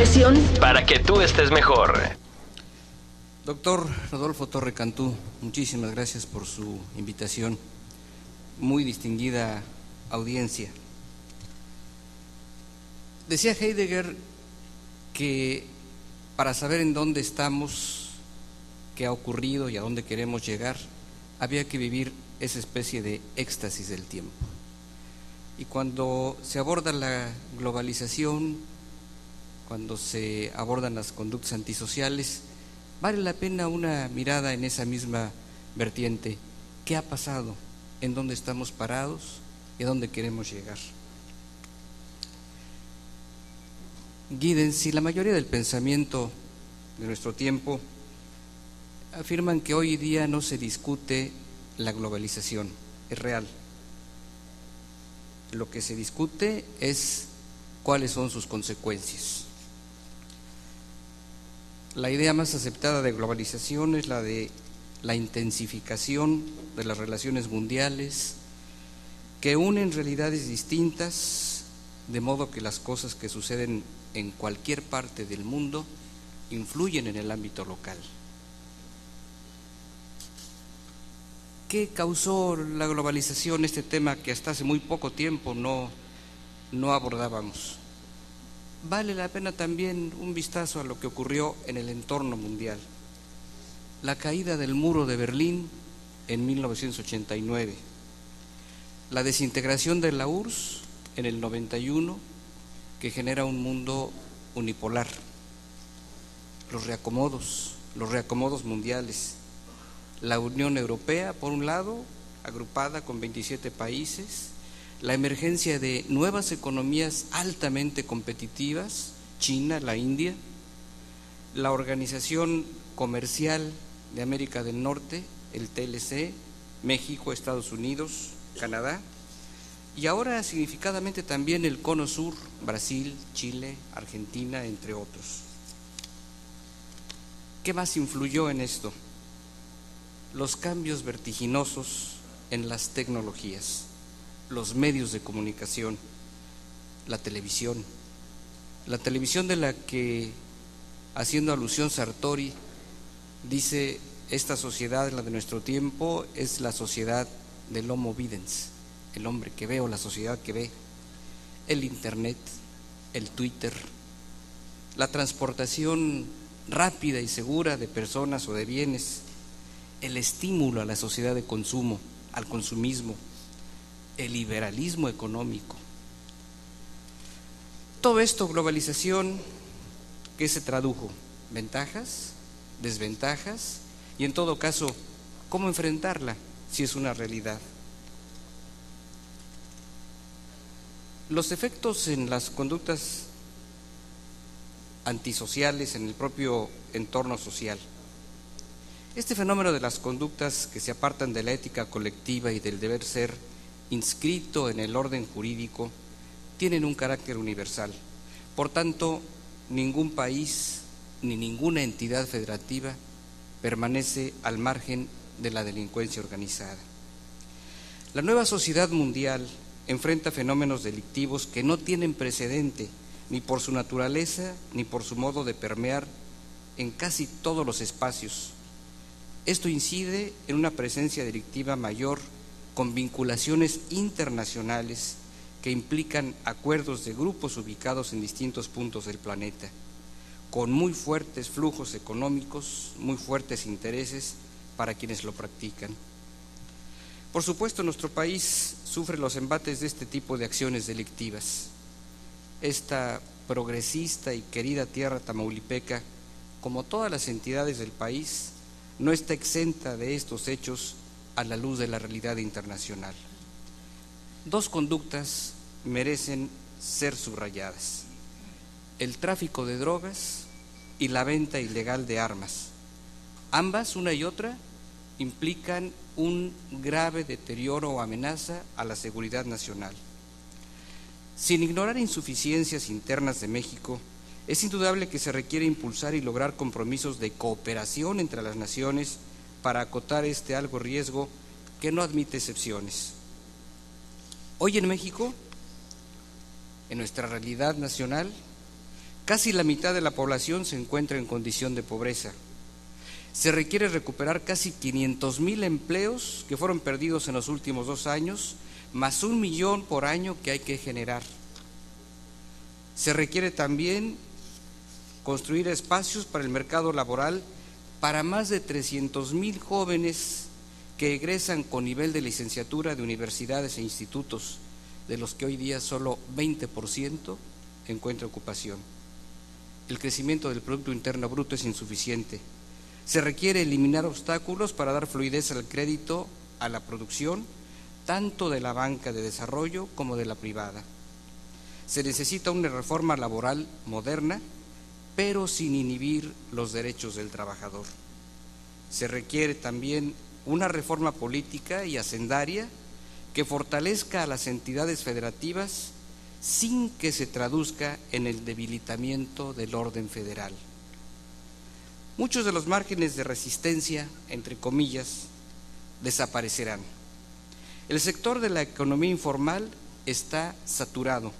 profesión para que tú estés mejor. Doctor Rodolfo Torre Cantú, muchísimas gracias por su invitación. Muy distinguida audiencia. Decía Heidegger que para saber en dónde estamos, qué ha ocurrido y a dónde queremos llegar, había que vivir esa especie de éxtasis del tiempo. Y cuando se aborda la globalización, cuando se abordan las conductas antisociales, vale la pena una mirada en esa misma vertiente. ¿Qué ha pasado? ¿En dónde estamos parados? ¿Y a dónde queremos llegar? Giddens y la mayoría del pensamiento de nuestro tiempo afirman que hoy día no se discute la globalización, es real. Lo que se discute es cuáles son sus consecuencias. La idea más aceptada de globalización es la de la intensificación de las relaciones mundiales que unen realidades distintas, de modo que las cosas que suceden en cualquier parte del mundo influyen en el ámbito local. ¿Qué causó la globalización? Este tema que hasta hace muy poco tiempo no abordábamos. Vale la pena también un vistazo a lo que ocurrió en el entorno mundial. La caída del muro de Berlín en 1989, la desintegración de la URSS en el 91, que genera un mundo unipolar, los reacomodos mundiales, la Unión Europea, por un lado, agrupada con 27 países, la emergencia de nuevas economías altamente competitivas, China, la India, la Organización Comercial de América del Norte, el TLC, México, Estados Unidos, Canadá, y ahora significadamente también el Cono Sur, Brasil, Chile, Argentina, entre otros. ¿Qué más influyó en esto? Los cambios vertiginosos en las tecnologías, los medios de comunicación, la televisión de la que, haciendo alusión Sartori, dice: esta sociedad, la de nuestro tiempo, es la sociedad del Homo Videns, el hombre que ve o la sociedad que ve. El Internet, el Twitter, la transportación rápida y segura de personas o de bienes, el estímulo a la sociedad de consumo, al consumismo, el liberalismo económico. Todo esto, globalización, ¿qué se tradujo? ¿Ventajas? ¿Desventajas? Y en todo caso, ¿cómo enfrentarla si es una realidad? Los efectos en las conductas antisociales en el propio entorno social. Este fenómeno de las conductas que se apartan de la ética colectiva y del deber ser inscrito en el orden jurídico tienen un carácter universal. Por tanto, ningún país ni ninguna entidad federativa permanece al margen de la delincuencia organizada. La nueva sociedad mundial enfrenta fenómenos delictivos que no tienen precedente ni por su naturaleza ni por su modo de permear en casi todos los espacios. Esto incide en una presencia delictiva mayor con vinculaciones internacionales que implican acuerdos de grupos ubicados en distintos puntos del planeta, con muy fuertes flujos económicos, muy fuertes intereses para quienes lo practican. Por supuesto, nuestro país sufre los embates de este tipo de acciones delictivas. Esta progresista y querida tierra tamaulipeca, como todas las entidades del país, no está exenta de estos hechos a la luz de la realidad internacional. Dos conductas merecen ser subrayadas: el tráfico de drogas y la venta ilegal de armas. Ambas, una y otra, implican un grave deterioro o amenaza a la seguridad nacional. Sin ignorar insuficiencias internas de México, es indudable que se requiere impulsar y lograr compromisos de cooperación entre las naciones para acotar este alto riesgo que no admite excepciones. Hoy en México, en nuestra realidad nacional, Casi la mitad de la población se encuentra en condición de pobreza. Se requiere recuperar casi 500,000 empleos que fueron perdidos en los últimos 2 años, más 1 millón por año que hay que generar. Se requiere también construir espacios para el mercado laboral para más de 300,000 jóvenes que egresan con nivel de licenciatura de universidades e institutos, de los que hoy día solo 20% encuentra ocupación. El crecimiento del Producto Interno Bruto es insuficiente. Se requiere eliminar obstáculos para dar fluidez al crédito a la producción, tanto de la banca de desarrollo como de la privada. Se necesita una reforma laboral moderna, pero sin inhibir los derechos del trabajador. Se requiere también una reforma política y hacendaria que fortalezca a las entidades federativas sin que se traduzca en el debilitamiento del orden federal. Muchos de los márgenes de resistencia, entre comillas, desaparecerán. El sector de la economía informal está saturado.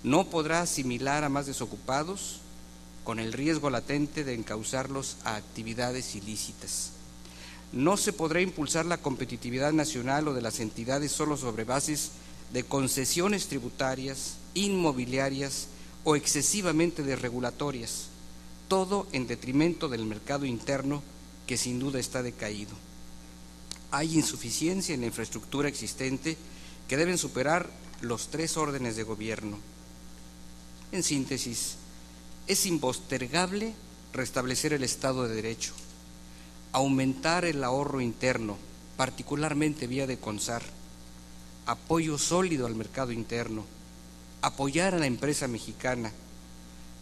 No podrá asimilar a más desocupados, con el riesgo latente de encauzarlos a actividades ilícitas. No se podrá impulsar la competitividad nacional o de las entidades solo sobre bases de concesiones tributarias, inmobiliarias o excesivamente desregulatorias, todo en detrimento del mercado interno que sin duda está decaído. Hay insuficiencia en la infraestructura existente que deben superar los 3 órdenes de gobierno. En síntesis, es impostergable restablecer el Estado de Derecho, aumentar el ahorro interno, particularmente vía de CONSAR, apoyo sólido al mercado interno, apoyar a la empresa mexicana,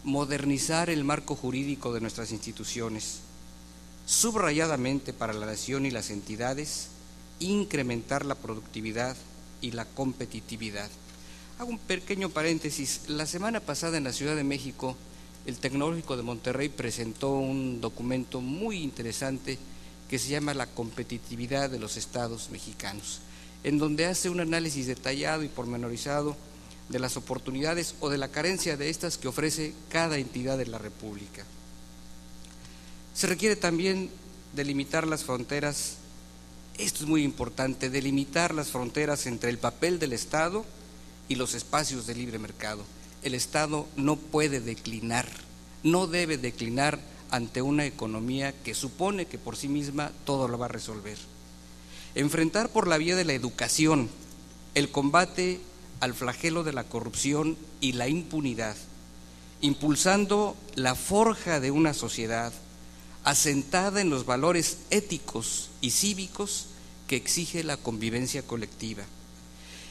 modernizar el marco jurídico de nuestras instituciones, subrayadamente para la nación y las entidades, incrementar la productividad y la competitividad. Hago un pequeño paréntesis. La semana pasada en la Ciudad de México, el Tecnológico de Monterrey presentó un documento muy interesante que se llama La competitividad de los estados mexicanos, en donde hace un análisis detallado y pormenorizado de las oportunidades o de la carencia de estas que ofrece cada entidad de la República. Se requiere también delimitar las fronteras, esto es muy importante, delimitar las fronteras entre el papel del Estado y los espacios de libre mercado. El Estado no puede declinar, no debe declinar ante una economía que supone que por sí misma todo lo va a resolver. Enfrentar por la vía de la educación el combate al flagelo de la corrupción y la impunidad, impulsando la forja de una sociedad asentada en los valores éticos y cívicos que exige la convivencia colectiva.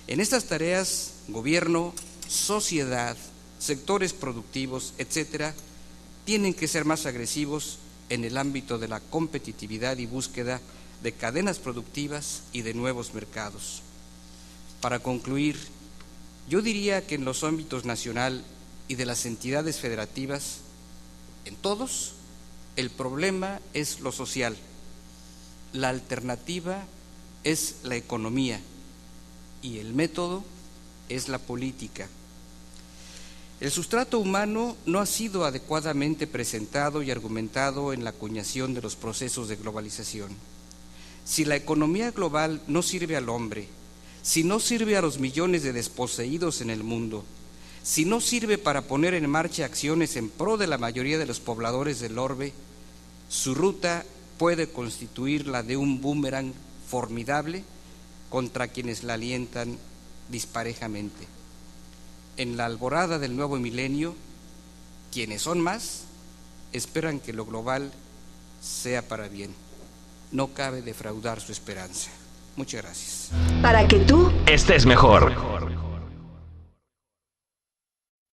En estas tareas, gobierno, sociedad, sectores productivos, etcétera, tienen que ser más agresivos en el ámbito de la competitividad y búsqueda de cadenas productivas y de nuevos mercados. Para concluir, yo diría que en los ámbitos nacional y de las entidades federativas, en todos, el problema es lo social, la alternativa es la economía y el método es la política. El sustrato humano no ha sido adecuadamente presentado y argumentado en la acuñación de los procesos de globalización. Si la economía global no sirve al hombre, si no sirve a los millones de desposeídos en el mundo, si no sirve para poner en marcha acciones en pro de la mayoría de los pobladores del orbe, su ruta puede constituir la de un boomerang formidable contra quienes la alientan disparejamente. En la alborada del nuevo milenio, quienes son más esperan que lo global sea para bien. No cabe defraudar su esperanza. Muchas gracias. Para que tú estés mejor.